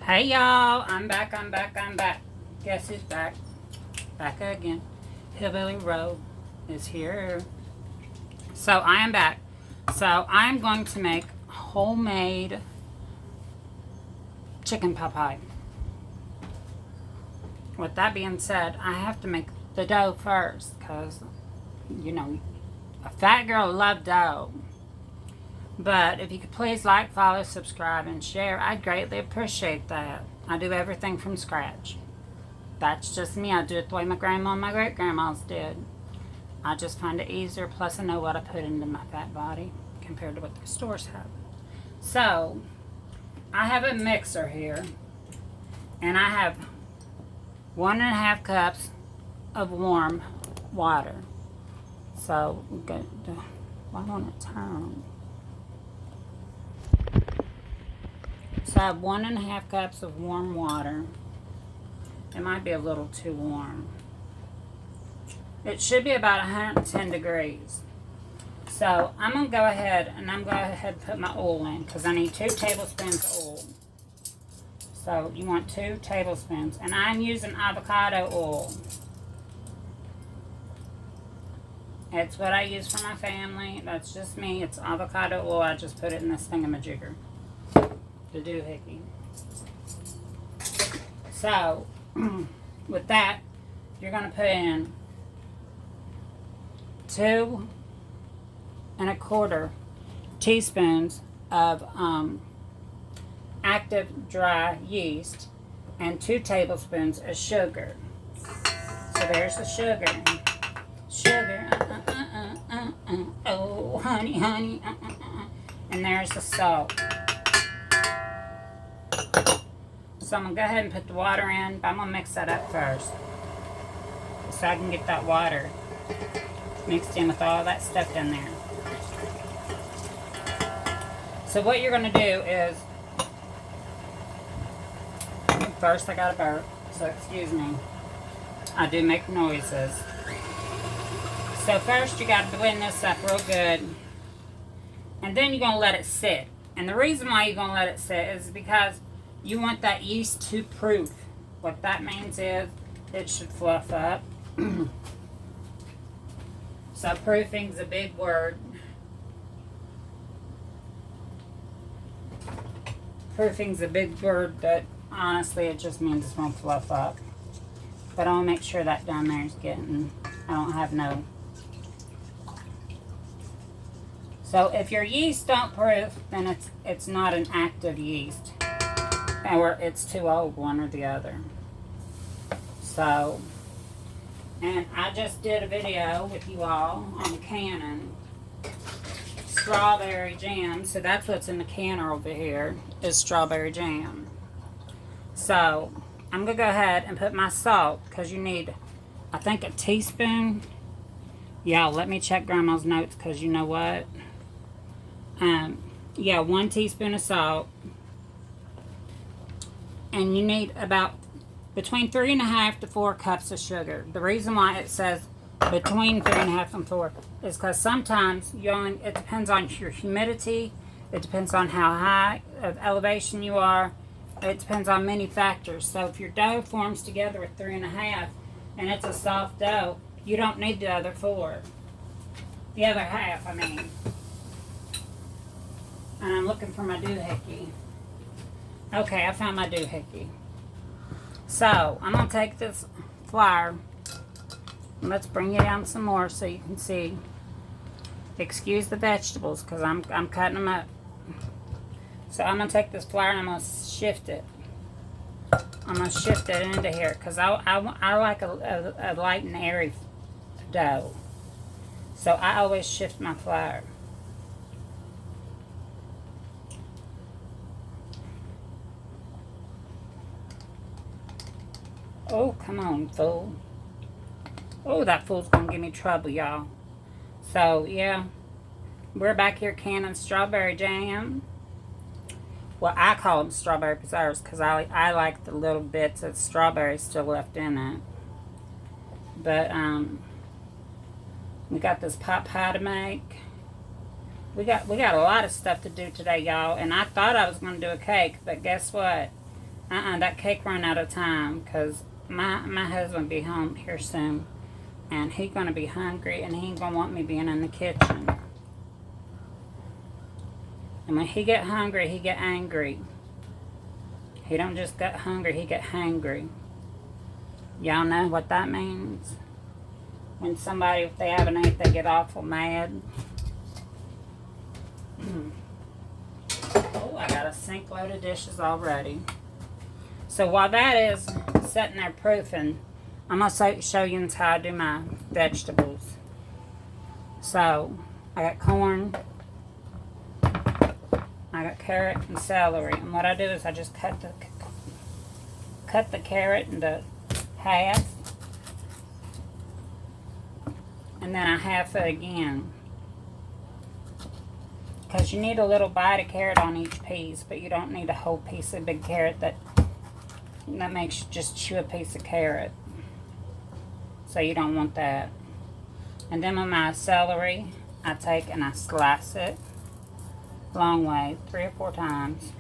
Hey y'all, I'm back. Guess who's back? Back again. Hillbilly Road is here. So I am back. So I'm going to make homemade chicken pot pie. With that being said, I have to make the dough first because, you know, a fat girl loves dough. But if you could please like, follow, subscribe, and share, I'd greatly appreciate that. I do everything from scratch. That's just me. I do it the way my grandma and my great-grandmas did. I just find it easier, plus I know what I put into my fat body compared to what the stores have. So, I have a mixer here, and I have 1.5 cups of warm water. So, why won't it turn? So I have 1.5 cups of warm water. It might be a little too warm. It should be about 110 degrees. So I'm going to go ahead and put my oil in because I need 2 tablespoons of oil. So you want 2 tablespoons. And I'm using avocado oil. It's what I use for my family. That's just me. It's avocado oil. I just put it in this thingamajigger. The doohickey. So, with that, you're going to put in 2¼ teaspoons of active dry yeast and 2 tablespoons of sugar. So there's the sugar. Sugar. Oh, honey. And there's the salt. So I'm going to go ahead and put the water in, but I'm going to mix that up first. So I can get that water mixed in with all that stuff in there. So what you're going to do is, first I got to burp, so excuse me. I do make noises. So first you got to blend this up real good. And then you're going to let it sit. And the reason why you're going to let it sit is because you want that yeast to proof. What that means is it should fluff up. So proofing's a big word. Proofing's a big word, but honestly it just means it's going to fluff up. But I'll make sure that down there is getting, I don't have no. So if your yeast don't proof, then it's not an active yeast. Or it's too old, one or the other. So, and I just did a video with you all on the canning strawberry jam. So that's what's in the canner over here is strawberry jam. So I'm going to go ahead and put my salt because you need, I think, a teaspoon. Y'all, let me check Grandma's notes because you know what? Yeah, 1 teaspoon of salt. And you need about between 3.5 to 4 cups of sugar. The reason why it says between 3.5 and 4 is because sometimes it depends on your humidity. It depends on how high of elevation you are. It depends on many factors. So if your dough forms together with 3.5 and it's a soft dough, you don't need the other 4. The other half, I mean. And I'm looking for my doohickey. Okay, I found my doohickey. So, I'm going to take this flour. And let's bring it down some more so you can see. Excuse the vegetables because I'm cutting them up. So, I'm going to take this flour and I'm going to shift it. I'm going to shift it into here because I like a light and airy dough. So, I always shift my flour. Oh, come on, fool. Oh, that fool's going to give me trouble, y'all. So, yeah. We're back here canning strawberry jam. Well, I call them strawberry preserves because I like the little bits of strawberry still left in it. But, we got this pot pie to make. We got a lot of stuff to do today, y'all. And I thought I was going to do a cake, but guess what? that cake run out of time, because my husband be home here soon, and he gonna be hungry, and he ain't gonna want me being in the kitchen. And when he get hungry, he get angry. He don't just get hungry, he get hangry. Y'all know what that means? When somebody, if they haven't ate, they get awful mad. Oh, I got a sink load of dishes already. So while that is sitting there proofing, I'm going to show you how I do my vegetables. So, I got corn, I got carrot and celery. And what I do is I just cut the carrot into half. And then I half it again. Because you need a little bite of carrot on each piece, but you don't need a whole piece of big carrot that makes you just chew a piece of carrot. So you don't want that. And then with my celery, I take and I slice it long way, 3 or 4 times.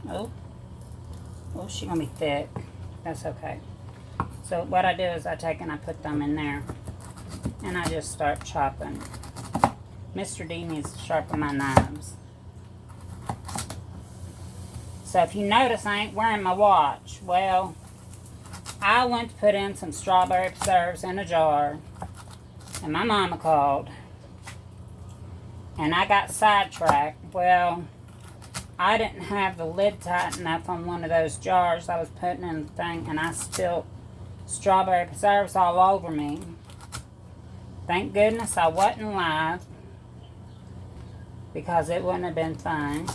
Oh, she's gonna be thick. That's okay. So what I do is I take and I put them in there, and I just start chopping. Mr. D needs to sharpen my knives. So if you notice, I ain't wearing my watch. Well, I went to put in some strawberry preserves in a jar, and my mama called, and I got sidetracked. Well, I didn't have the lid tight enough on one of those jars I was putting in the thing, and I spilled strawberry preserves all over me. Thank goodness I wasn't live, because it wouldn't have been fun.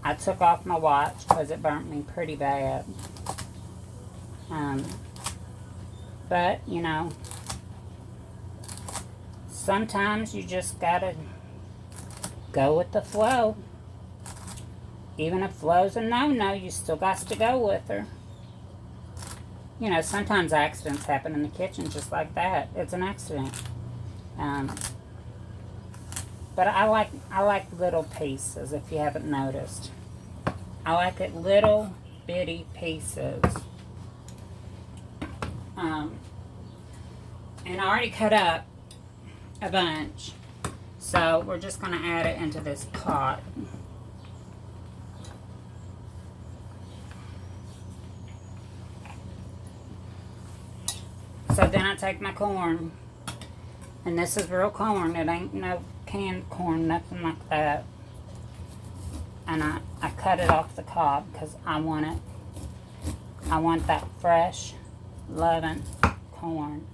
I took off my watch because it burnt me pretty bad. But, you know, sometimes you just gotta go with the flow. Even if flow's a no-no, you still got to go with her. You know, sometimes accidents happen in the kitchen just like that. It's an accident. But I like little pieces, if you haven't noticed. I like it little bitty pieces. And I already cut up a bunch. So we're just going to add it into this pot. So then I take my corn. And this is real corn. It ain't no canned corn, nothing like that. And I cut it off the cob because I want that fresh, loving corn.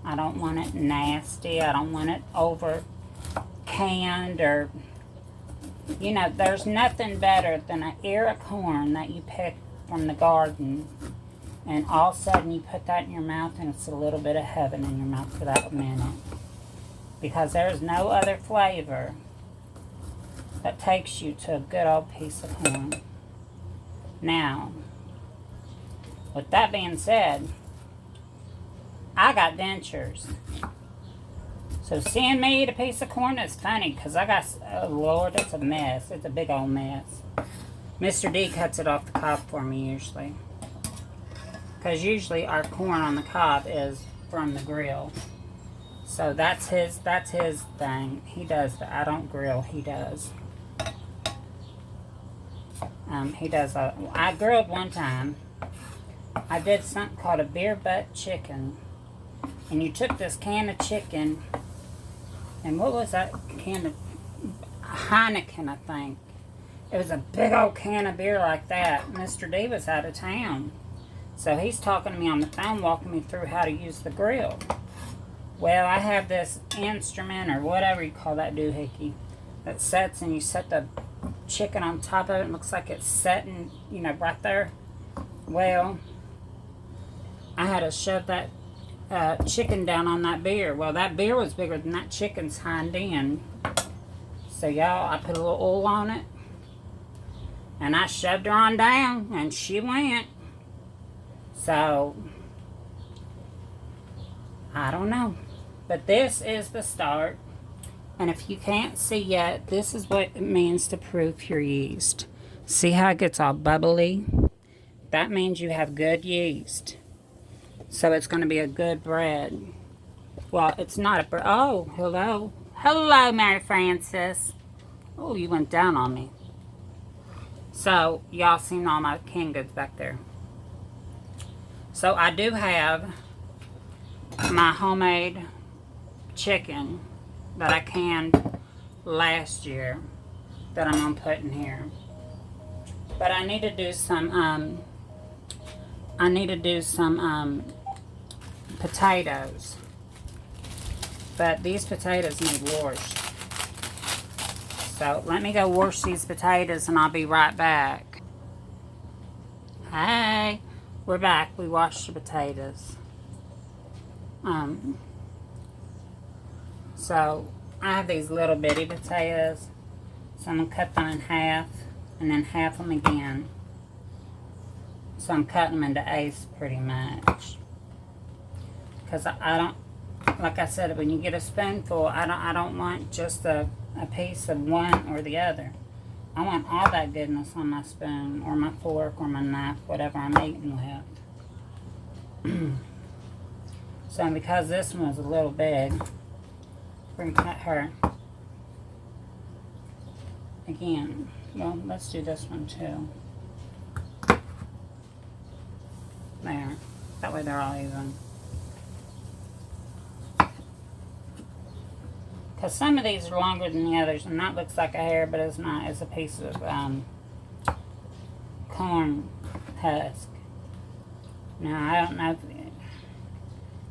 I don't want it nasty. I don't want it over canned, or, you know, there's nothing better than an ear of corn that you pick from the garden, and all of a sudden you put that in your mouth and it's a little bit of heaven in your mouth for that minute. Because there's no other flavor that takes you to a good old piece of corn. Now, with that being said, I got dentures. So seeing me eat a piece of corn is funny, because I got, oh Lord, it's a mess. It's a big old mess. Mr. D cuts it off the cob for me usually. Because usually our corn on the cob is from the grill. So that's his thing. He does that. I don't grill, he does. I grilled one time. I did something called a beer butt chicken. And you took this can of chicken, and what was that can of Heineken, I think. It was a big old can of beer like that. Mr. D was out of town. So he's talking to me on the phone, walking me through how to use the grill. Well, I have this instrument, or whatever you call that doohickey, that sets, and you set the chicken on top of it. It looks like it's setting, you know, right there. Well, I had to shove that chicken down on that beer. Well, that beer was bigger than that chicken's hind end. So, y'all, I put a little oil on it, and I shoved her on down, and she went. So, I don't know. But this is the start. And if you can't see yet, this is what it means to proof your yeast. See how it gets all bubbly? That means you have good yeast. So it's going to be a good bread. Well, it's not a bread. Oh, hello. Hello, Mary Frances. Oh, you went down on me. So, y'all seen all my canned goods back there. So, I do have my homemade chicken that I canned last year that I'm going to put in here. But I need to do some, potatoes. But these potatoes need washed. So let me go wash these potatoes and I'll be right back. Hey, we're back. We washed the potatoes. So I have these little bitty potatoes. So I'm going to cut them in half and then half them again. So I'm cutting them into eighths pretty much. Because I don't, like I said, when you get a spoonful, I don't want just a piece of one or the other. I want all that goodness on my spoon or my fork or my knife, whatever I'm eating with. So because this one was a little big, we're going to cut her again. Well, let's do this one too. There. That way they're all even. Because some of these are longer than the others, and that looks like a hair, but it's not. It's a piece of corn husk. Now,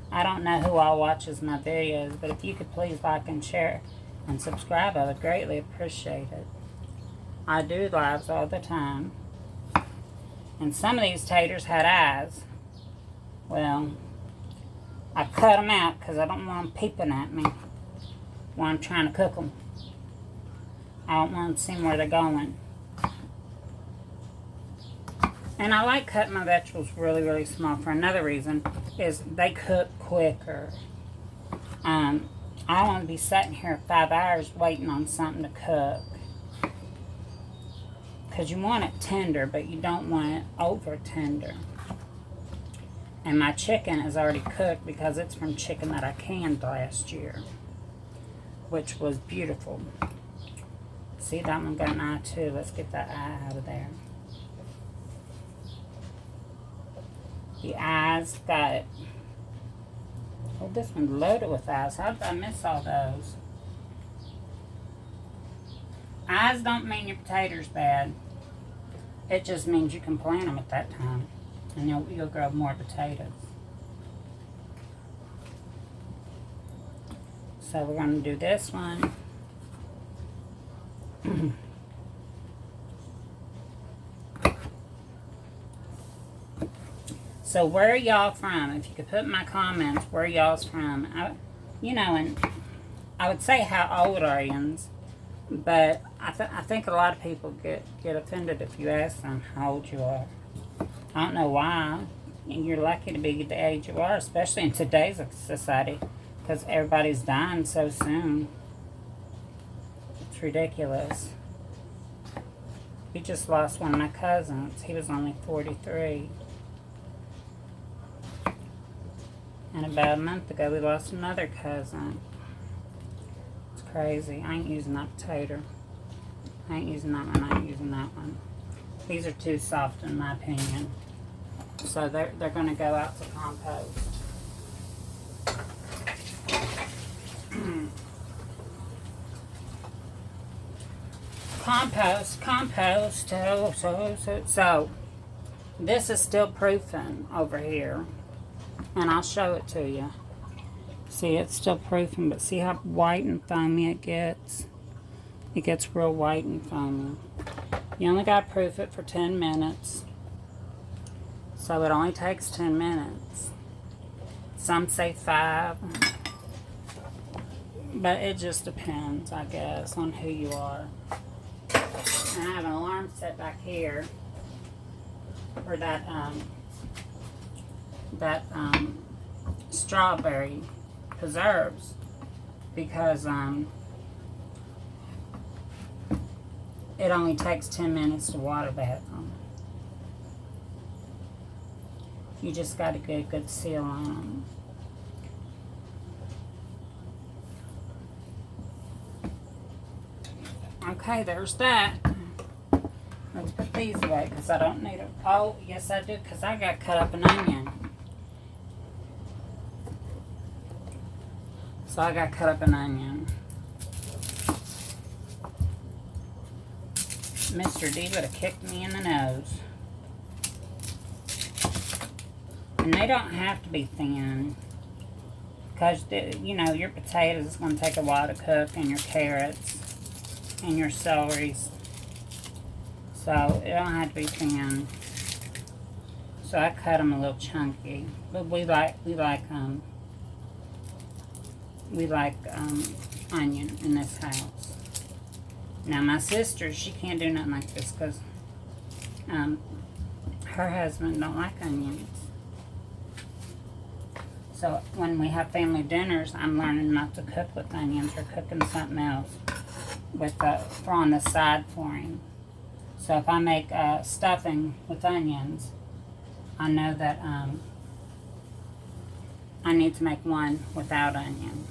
I don't know who all watches my videos, but if you could please like and share and subscribe, I would greatly appreciate it. I do lives all the time. And some of these taters had eyes. Well, I cut them out because I don't want them peeping at me while I'm trying to cook them. I don't want to see where they're going. And I like cutting my vegetables really, really small for another reason, is they cook quicker. I don't want to be sitting here 5 hours waiting on something to cook. Because you want it tender, but you don't want it over tender. And my chicken is already cooked because it's from chicken that I canned last year, which was beautiful. See, that one got an eye too. Let's get that eye out of there. The eyes got it. Oh, this one's loaded with eyes. How did I miss all those? Eyes don't mean your potatoes bad. It just means you can plant them at that time, and you'll grow more potatoes. So we're going to do this one. So where are y'all from? If you could put in my comments where y'all's from. And I would say how old are you? But I think a lot of people get offended if you ask them how old you are. I don't know why. And you're lucky to be the age you are, especially in today's society, because everybody's dying so soon. It's ridiculous. We just lost one of my cousins. He was only 43. And about a month ago, we lost another cousin. It's crazy. I ain't using that potato. I ain't using that one. I ain't using that one. These are too soft in my opinion. So they're going to go out to compost. Compost. So this is still proofing over here. And I'll show it to you. See, it's still proofing, but see how white and foamy it gets? It gets real white and foamy. You only got to proof it for 10 minutes. So it only takes 10 minutes. Some say 5. But it just depends, I guess, on who you are. And I have an alarm set back here for that strawberry preserves, because it only takes 10 minutes to water that one. You just got to get a good seal on them. Okay, there's that. Let's put these away because I don't need them. Oh, yes I do, because I got cut up an onion. So I got cut up an onion. Mr. D would have kicked me in the nose. And they don't have to be thin. Because, you know, your potatoes is going to take a while to cook, and your carrots, and your celeries. So, it don't have to be thin. So, I cut them a little chunky. But we like onion in this house. Now, my sister, she can't do nothing like this because her husband don't like onions. So, when we have family dinners, I'm learning not to cook with onions or cooking something else with for on the side for him. So, if I make stuffing with onions, I know that I need to make one without onion.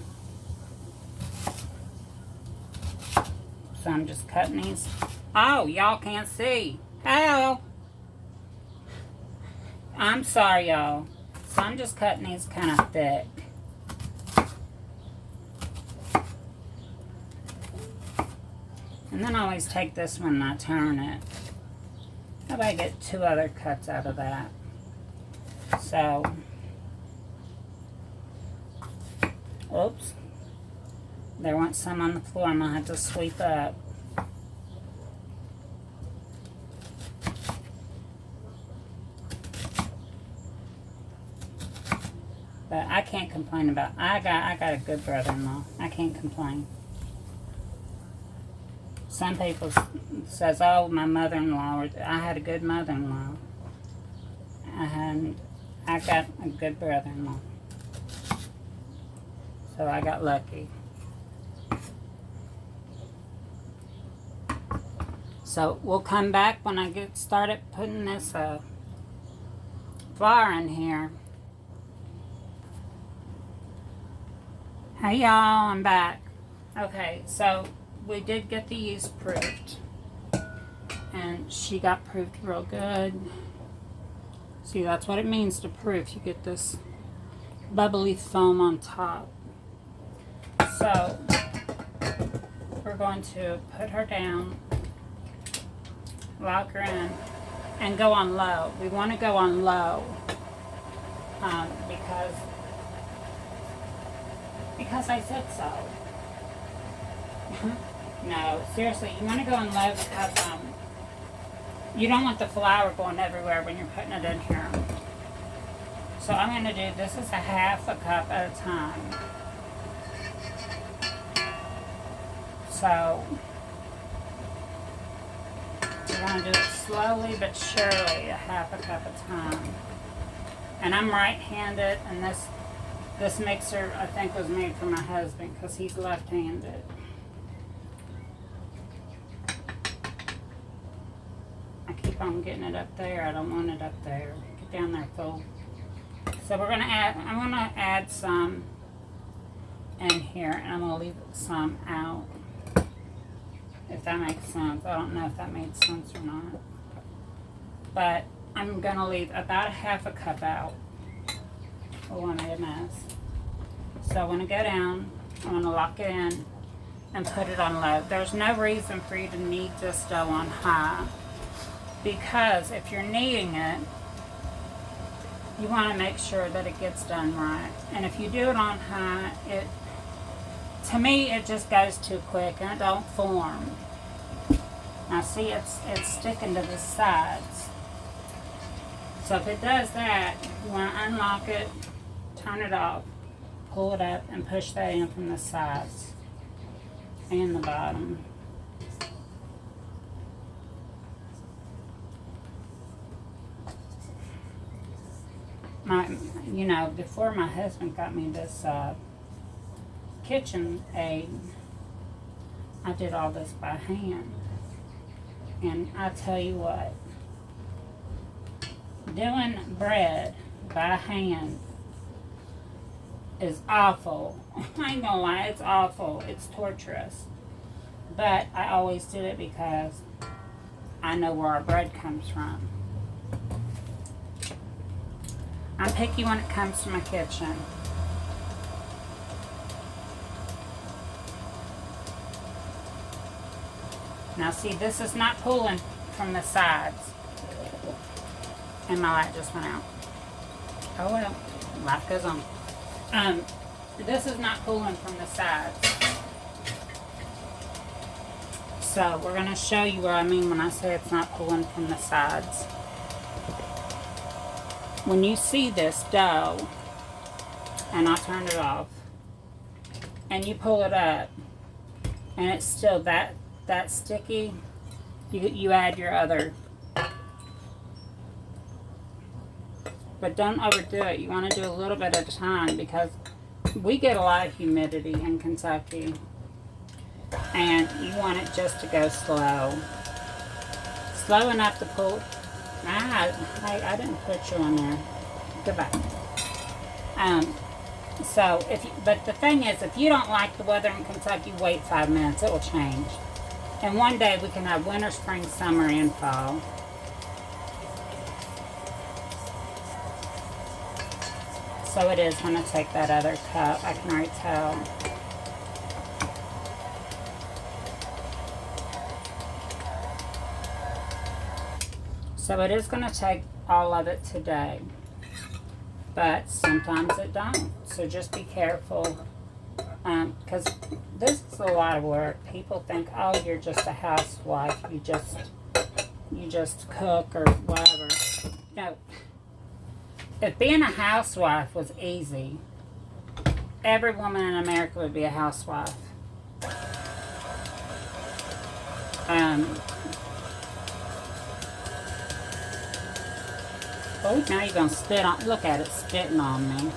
So I'm just cutting these. Oh, y'all can't see. Hell. I'm sorry, y'all. So I'm just cutting these kind of thick. And then I always take this one and I turn it. How about I get 2 other cuts out of that? So, oops. There went some on the floor. I'm going to have to sweep up. But I can't complain about. I got a good brother-in-law. I can't complain. Some people says, "Oh, my mother-in-law," or "I had a good mother-in-law." And I got a good brother-in-law. So I got lucky. So we'll come back when I get started putting this flour in here. Hey y'all, I'm back. Okay, so we did get the yeast proofed. And she got proofed real good. See, that's what it means to proof. You get this bubbly foam on top. So we're going to put her down, lock her in, and go on low. We want to go on low because I said so. No, seriously, you want to go on low because you don't want the flour going everywhere when you're putting it in here. So I'm going to do, this is a 1/2 cup at a time. So we're going to do it slowly but surely, a 1/2 cup at a time. And I'm right-handed, and this mixer I think was made for my husband because he's left-handed. I keep on getting it up there. I don't want it up there. Get down there, fool. So we're gonna add. I'm gonna add some in here, and I'm gonna leave some out. If that makes sense. I don't know if that made sense or not. But I'm gonna leave about a 1/2 cup out. Oh, I made a mess. So I'm gonna go down. I'm gonna lock it in and put it on low. There's no reason for you to knead this dough on high, because if you're kneading it, you want to make sure that it gets done right. And if you do it on high, to me, it just goes too quick and it don't form. Now see, it's sticking to the sides. So if it does that, you want to unlock it, turn it off, pull it up, and push that in from the sides and the bottom. Before my husband got me this kitchen aid, I did all this by hand. And I tell you what, doing bread by hand is awful. I ain't gonna lie, it's awful. It's torturous. But I always did it because I know where our bread comes from. I'm picky when it comes to my kitchen. Now see, this is not pulling from the sides. And my light just went out. Oh well, life goes on. This is not pulling from the sides. So we're going to show you what I mean when I say it's not pulling from the sides. When you see this dough, and I'll turn it off, and you pull it up, and it's still that sticky, you add your other. But don't overdo it. You want to do a little bit at a time because we get a lot of humidity in Kentucky. And you want it just to go slow. Slow enough to pull. I didn't put you on there. Goodbye. But the thing is, if you don't like the weather in Kentucky, wait 5 minutes. It will change. And one day we can have winter, spring, summer, and fall. So it is going to take that other cup. I can already tell. So it is going to take all of it today. But sometimes it don't. So just be careful. Because this is a lot of work. People think, oh, you're just a housewife. You just cook or whatever. No. If being a housewife was easy, every woman in America would be a housewife. Oh, now you're going to spit on, look at it spitting on me.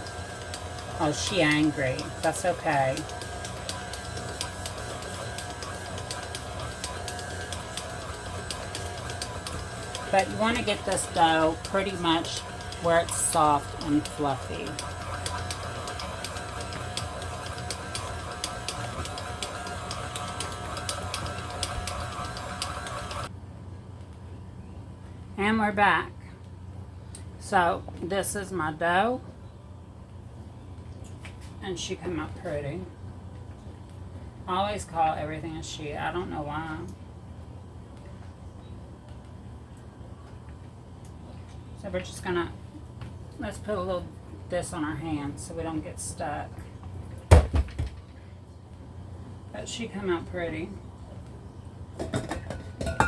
Oh, she angry. That's okay. But you want to get this dough pretty much where it's soft and fluffy. And we're back. So this is my dough. And she come out pretty. I always call everything a she. I don't know why. So we're just gonna, let's put a little this on our hands so we don't get stuck. But she come out pretty.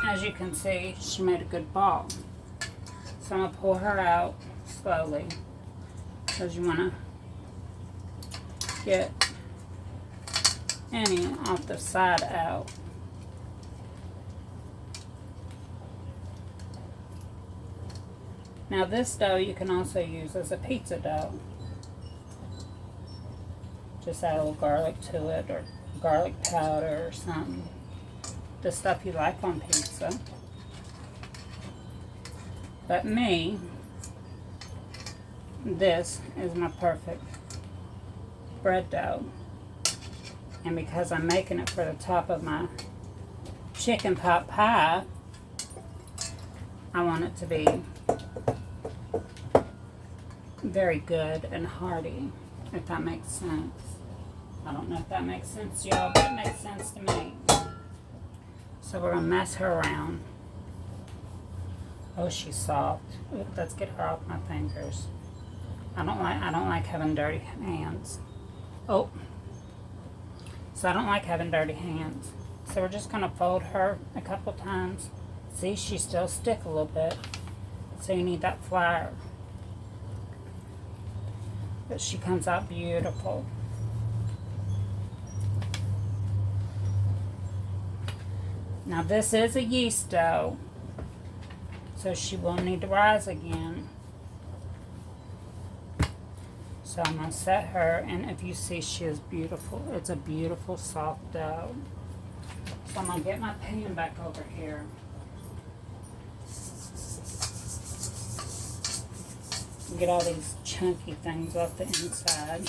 As you can see, she made a good ball. So I'm gonna pull her out slowly because you wanna get any off the side out. Now this dough you can also use as a pizza dough. Just add a little garlic to it or garlic powder or something. The stuff you like on pizza. But me, this is my perfect bread dough. And because I'm making it for the top of my chicken pot pie, I want it to be very good and hearty, if that makes sense. I don't know if that makes sense to y'all, but it makes sense to me. So we're gonna mess her around. Oh, she's soft. Ooh, let's get her off my fingers. I don't like having dirty hands. Oh. So I don't like having dirty hands. So we're just gonna fold her a couple times. See, she still stick a little bit. So you need that flour. But she comes out beautiful. Now this is a yeast dough, so she will need to rise again. So I'm going to set her, and if you see, she is beautiful. It's a beautiful soft dough. So I'm going to get my pan back over here. Get all these chunky things off the inside.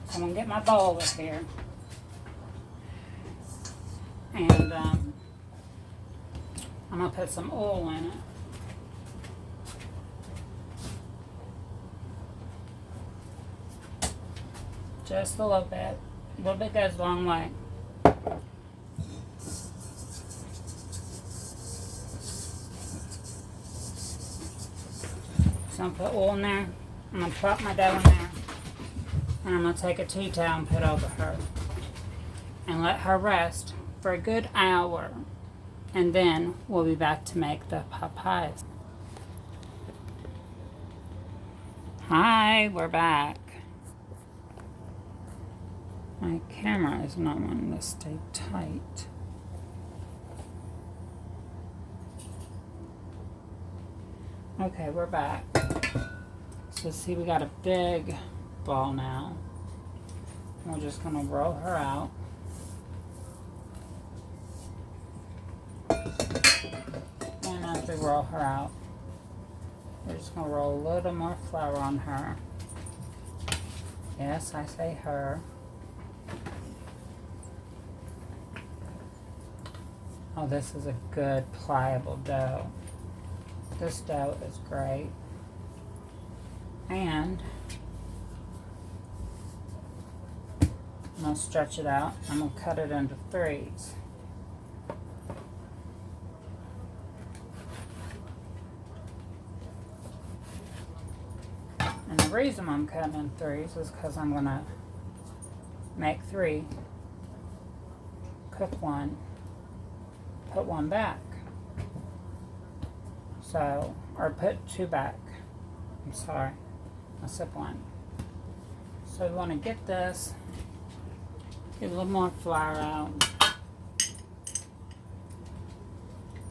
So I'm going to get my bowl up here. And I'm going to put some oil in it. Just a little bit. A little bit goes a long way. So I'm going to put oil in there. I'm going to plop my dough in there. And I'm going to take a tea towel and put over her. And let her rest for a good hour. And then we'll be back to make the pot pies. Hi, we're back. My camera is not wanting to stay tight. Okay, we're back. So see, we got a big ball now. We're just gonna roll her out. And as we roll her out, we're just gonna roll a little more flour on her. Yes, I say her. Oh, this is a good pliable dough. This dough is great. And I'm going to stretch it out. I'm going to cut it into threes. And the reason I'm cutting in threes is because I'm going to make three, cook one, put one back. So, or put two back. I'm sorry, I said one. So we want to get this, get a little more flour out.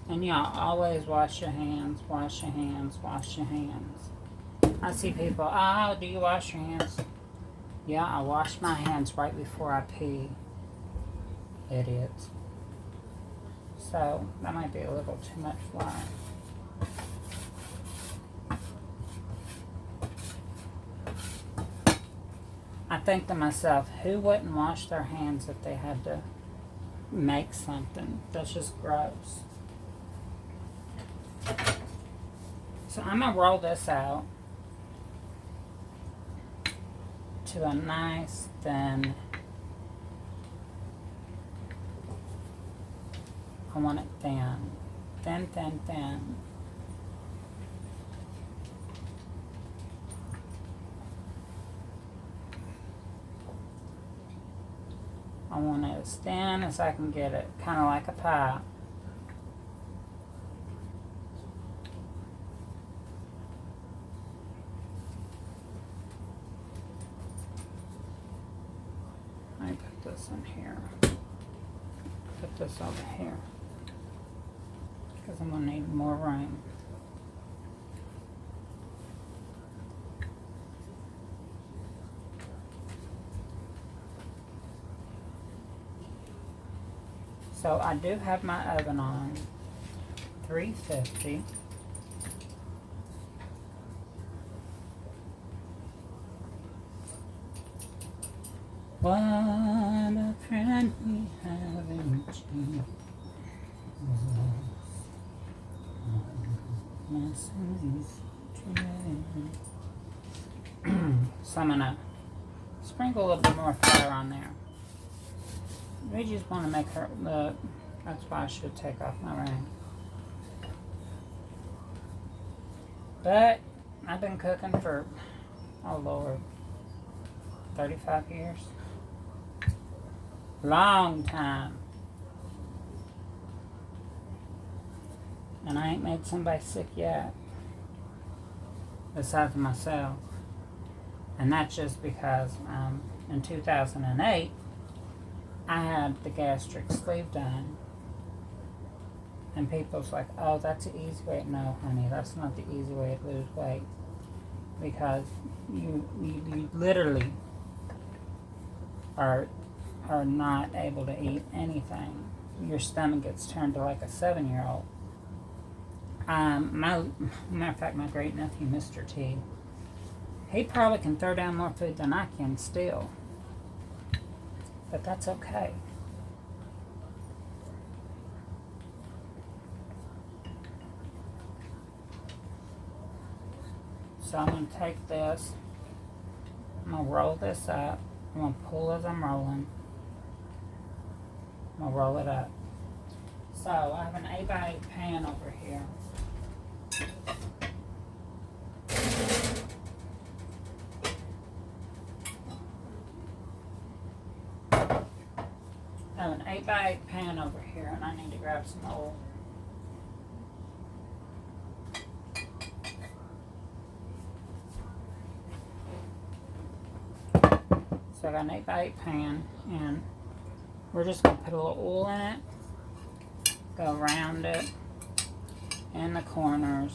And y'all always wash your hands, wash your hands, wash your hands. I see people, oh, do you wash your hands? Yeah, I wash my hands right before I pee. Idiots. So, that might be a little too much flour. I think to myself, who wouldn't wash their hands if they had to make something? That's just gross. So I'm going to roll this out to a nice thin. I want it thin. Thin, thin, thin. I want it as thin as I can get it, kind of like a pie. Let me put this in here. Put this over here, because I'm going to need more room. So I do have my oven on 350. What a friend we have in Jesus. So I'm gonna sprinkle a little bit more flour on there. We just want to make her look. That's why I should take off my ring. But I've been cooking for, oh Lord, 35 years. Long time. And I ain't made somebody sick yet. Besides myself. And that's just because in 2008, I had the gastric sleeve done. And people's like, oh, that's the easy way. No, honey, that's not the easy way to lose weight. Because you literally are not able to eat anything. Your stomach gets turned to like a 7-year-old. Matter of fact, my great nephew, Mr. T, he probably can throw down more food than I can still. But that's okay. So I'm going to take this, I'm going to roll this up, I'm going to pull as I'm rolling, I'm going to roll it up. So I have an 8x8 pan over here. I have an 8x8 pan over here, and I need to grab some oil. So I got an 8x8 pan, and we're just going to put a little oil in it, go around it, in the corners.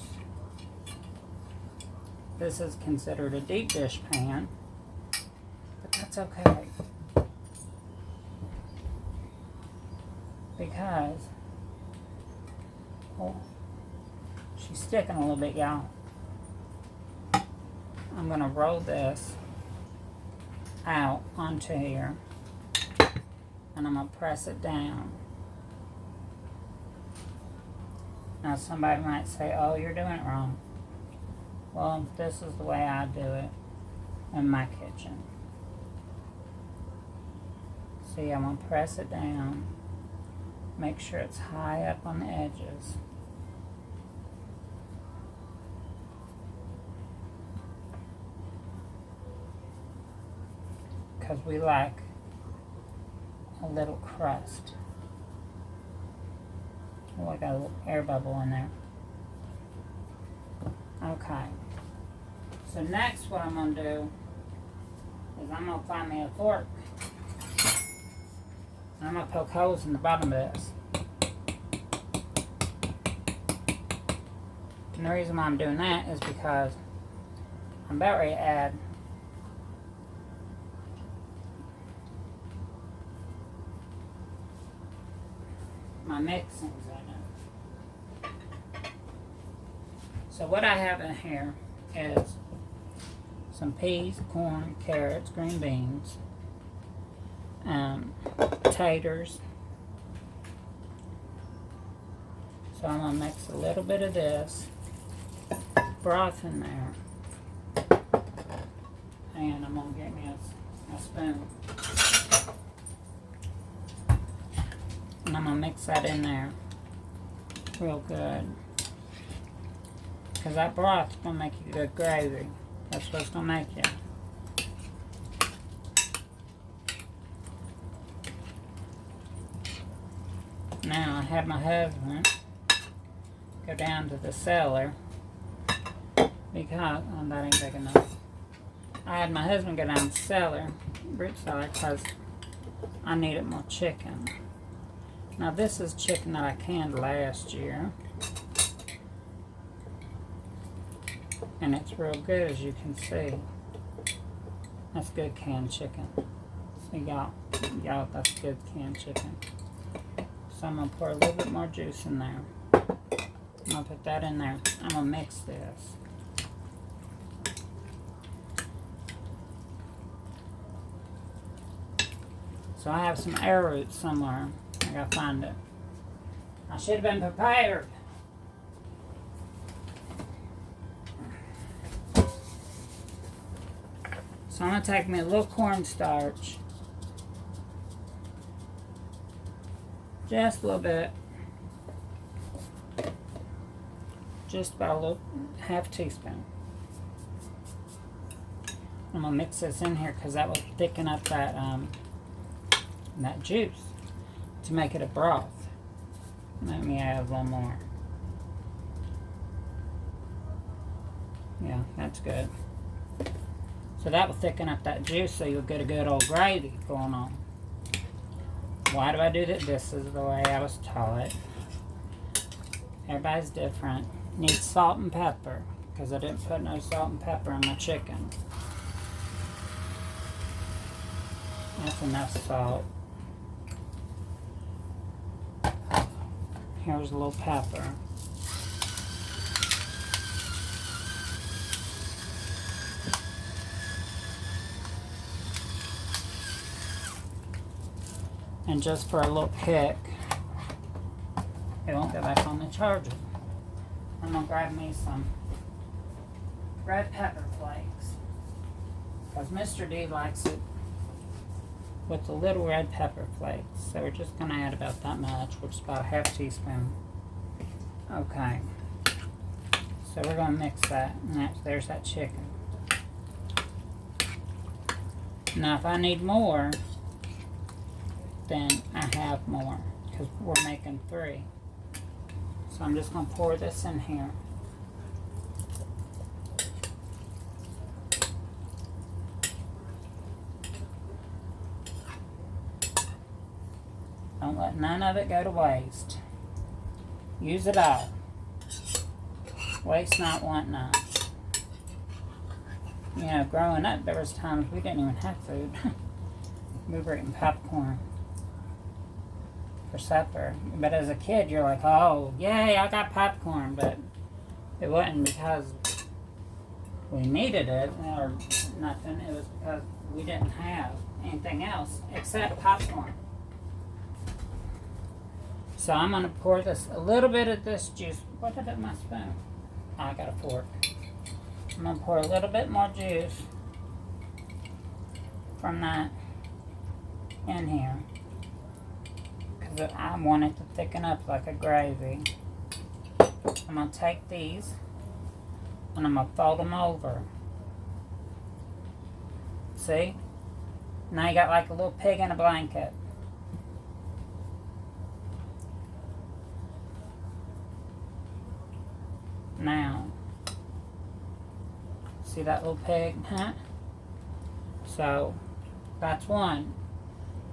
This is considered a deep dish pan, but that's okay. Because, oh, she's sticking a little bit, y'all. I'm going to roll this out onto here, and I'm going to press it down. Now somebody might say, oh, you're doing it wrong. Well, this is the way I do it in my kitchen. See, I'm going to press it down. Make sure it's high up on the edges. Because we like a little crust. Oh, I got a little air bubble in there. Okay. So next what I'm going to do is I'm going to find me a fork. And I'm going to poke holes in the bottom of this. And the reason why I'm doing that is because I'm about ready to add my mixings in it. So what I have in here is some peas, corn, carrots, green beans, taters. So I'm going to mix a little bit of this broth in there, and I'm going to get me a spoon, and I'm going to mix that in there real good, because that broth is going to make you good gravy. That's what it's going to make you. Now I had my husband go down to the cellar because, oh, that ain't big enough. I had my husband go down to the cellar, root cellar, because I needed more chicken. Now this is chicken that I canned last year, and it's real good, as you can see. That's good canned chicken. See, y'all, that's good canned chicken. So I'm going to pour a little bit more juice in there. I'm going to put that in there. I'm going to mix this. So I have some arrowroot somewhere. I got to find it. I should have been prepared. So I'm going to take me a little cornstarch. Just a little bit. Just about a little, half teaspoon. I'm going to mix this in here because that will thicken up that, that juice to make it a broth. Let me add a little more. Yeah, that's good. So that will thicken up that juice so you'll get a good old gravy going on. Why do I do that? This is the way I was taught. Everybody's different. Need salt and pepper, because I didn't put no salt and pepper in my chicken. That's enough salt. Here's a little pepper. And just for a little kick, it won't go back on the charger. I'm gonna grab me some red pepper flakes, because Mr. D likes it with the little red pepper flakes. So we're just gonna add about that much, which is about a half teaspoon. Okay. So we're gonna mix that, and there's that chicken. Now if I need more, then I have more, because we're making 3. So I'm just going to pour this in here. Don't let none of it go to waste. Use it all. Waste not, want none. You know, growing up, there was times we didn't even have food. We were eating popcorn for supper. But as a kid, you're like, oh, yay, I got popcorn. But it wasn't because we needed it or nothing. It was because we didn't have anything else except popcorn. So I'm going to pour this, a little bit of this juice. What did I do with my spoon? Oh, I got a fork. I'm going to pour a little bit more juice from that in here, because I want it to thicken up like a gravy. I'm going to take these and I'm going to fold them over. See? Now you got like a little pig in a blanket. Now, see that little pig, huh? So, that's one.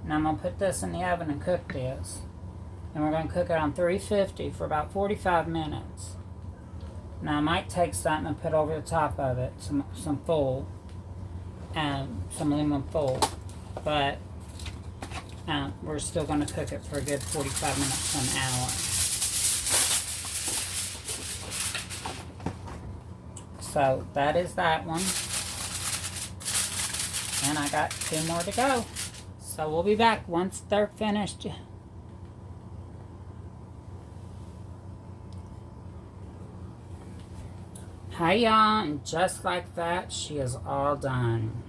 Now I'm going to put this in the oven and cook this. And we're going to cook it on 350 for about 45 minutes. Now I might take something and put over the top of it, some foil, some aluminum foil. But we're still going to cook it for a good 45 minutes to an hour. So that is that one. And I got 2 more to go. So we'll be back once they're finished. Hi y'all, and just like that, she is all done.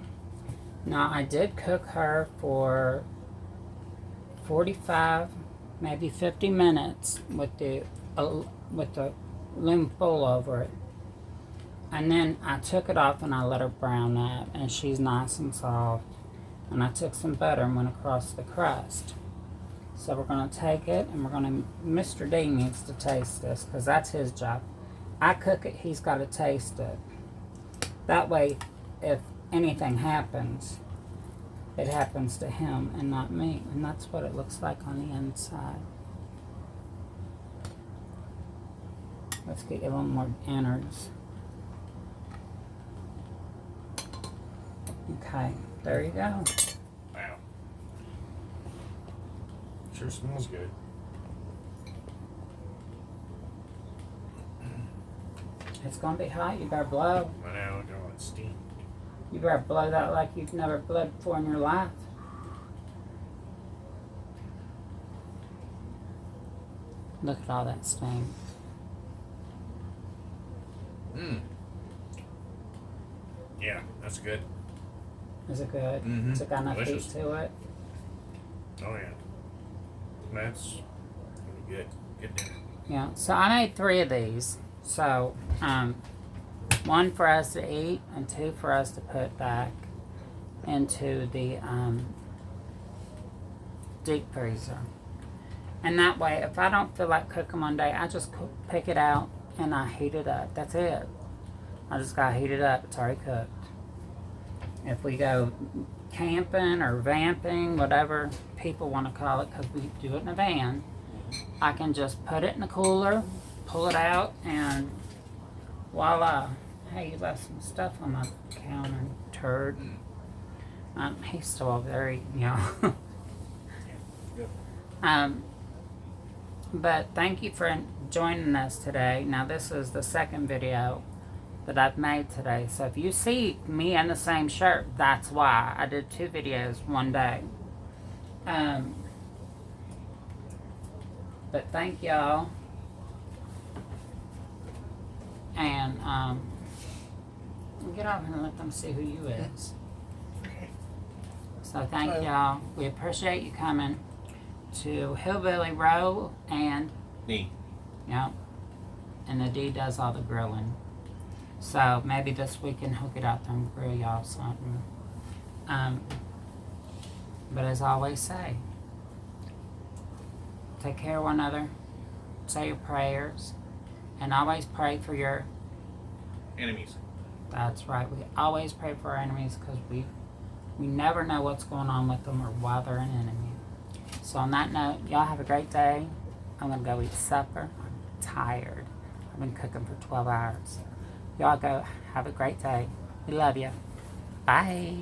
Now I did cook her for 45, maybe 50 minutes with the aluminum foil over it. And then I took it off and I let her brown up, and she's nice and soft. And I took some butter and went across the crust. So we're going to take it and we're going to, Mr. D needs to taste this because that's his job. I cook it, he's got to taste it. That way, if anything happens, it happens to him and not me. And that's what it looks like on the inside. Let's get you a little more innards. Okay, there you go. Wow. Sure smells good. It's gonna be hot, you better blow. I know, look at all that steam. You better blow that like you've never blowed before in your life. Look at all that steam. Mmm. Yeah, that's good. Is it good? Mm-hmm. Has it got enough Delicious. heat to it? Oh yeah. That's really good. Good dinner. Yeah, so I made 3 of these. So, 1 for us to eat and 2 for us to put back into the deep freezer. And that way, if I don't feel like cooking one day, I just pick it out and I heat it up. That's it. I just gotta heat it up. It's already cooked. If we go camping or vamping, whatever people want to call it, because we do it in a van, I can just put it in the cooler, pull it out, and voila. Hey, you left some stuff on my counter, turd. He's still very, you know. But thank you for joining us today. Now this is the second video that I've made today. So if you see me in the same shirt, that's why. I did 2 videos one day. But thank y'all. And get off and let them see who you is. Okay. So thank Hello. y'all. We appreciate you coming to Hillbilly Row and Neat. yep. And the D does all the grilling. So maybe this weekend he'll get out there and grill y'all something. But as I always say, take care of one another, say your prayers, and always pray for your. Enemies. That's right. We always pray for our enemies because we never know what's going on with them or why they're an enemy. So on that note, y'all have a great day. I'm gonna go eat supper. I'm tired. I've been cooking for 12 hours. Y'all go have a great day. We love you. Bye.